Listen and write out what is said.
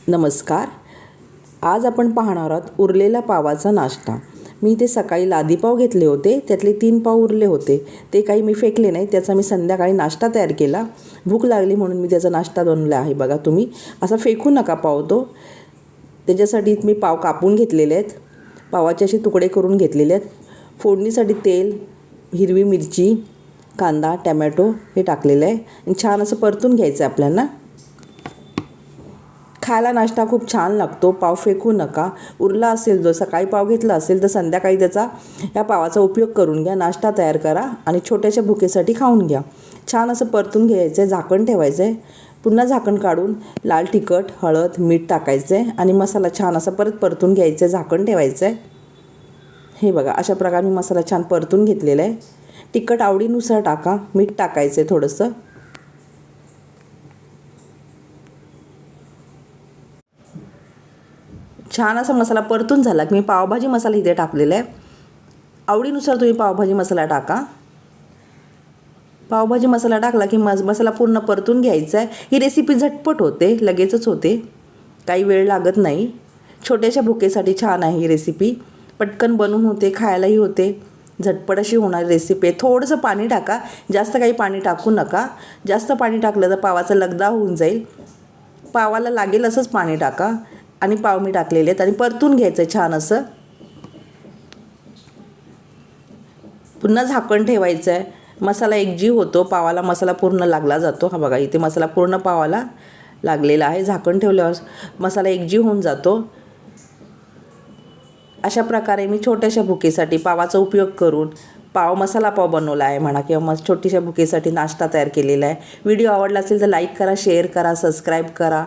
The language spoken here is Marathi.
नमस्कार. आज आपण पाहणार आहोत उरलेला पावाचा नाश्ता. मी ते सकाळी लादी पाव घेतले होते, त्यातले 3 पाव उरले होते. ते काही मी फेकले नाही, त्याचा मी संध्याकाळी नाश्ता तयार केला. भूक लागली म्हणून मी त्याचा नाश्ता बनवला आहे. बघा, तुम्ही असा फेकू नका पाव तो. त्याच्यासाठी मी पाव कापून घेतलेले आहेत, पावाचे असे तुकडे करून घेतलेले आहेत. फोडणीसाठी तेल, हिरवी मिरची, कांदा, टमॅटो हे टाकलेलं आहे आणि छान असं परतून घ्यायचं आहे आपल्याला. खायला नाश्ता खूप छान लागतो. पाव फेकू नका. उरला असेल, जो सकाळी पाव घेतला असेल तर संध्याकाळी या पावाचा उपयोग करून घ्या. नाश्ता तयार करा आणि छोट्याशा भुकेसाठी खाऊन घ्या. छान असं परतून घ्यायचं आहे, झाकण ठेवायचं आहे. पुन्हा झाकण काढून लाल तिखट, हळद, मीठ टाकायचं आहे आणि मसाला छान असा परत परतून घ्यायचं आहे, झाकण ठेवायचं आहे. हे बघा, अशा प्रकारे मी मसाला छान परतून घेतलेला आहे. तिखट आवडीनुसार टाका, मीठ टाकायचं आहे थोडंसं. छान असा मसाला परतून झाला की मी पावभाजी मसाला इथे टाकलेला आहे. आवडीनुसार तुम्ही पावभाजी मसाला टाका. पावभाजी मसाला टाकला की मसाला पूर्ण परतून घ्यायचा आहे. ही रेसिपी झटपट होते, लगेचच होते, काही वेळ लागत नाही. छोट्याशा भुकेसाठी छान आहे ही रेसिपी. पटकन बनवून होते, खायलाही होते. झटपट अशी होणारी रेसिपी आहे. थोडंसं पाणी टाका, जास्त काही पाणी टाकू नका. जास्त पाणी टाकलं तर पावाचा लगदा होऊन जाईल. पावाला लागेल असंच पाणी टाका आणि पाव मी टाकलेले आहेत आणि परतून घ्यायचं छान असं. पुन्हा झाकण ठेवायचं आहे. मसाला एकजीव होतो, पावाला मसाला पूर्ण लागला जातो. हा बघा, इथे मसाला पूर्ण पावाला लागलेला आहे. झाकण ठेवल्यावर मसाला एकजीव होऊन जातो. अशा प्रकारे मी छोट्याशा भुकेसाठी पावाचा उपयोग करून मसाला पाव बनवला आहे म्हणा, किंवा छोटीशा भुकेसाठी नाश्ता तयार केलेला आहे. व्हिडिओ आवडला असेल तर लाईक करा, शेअर करा, सबस्क्राईब करा.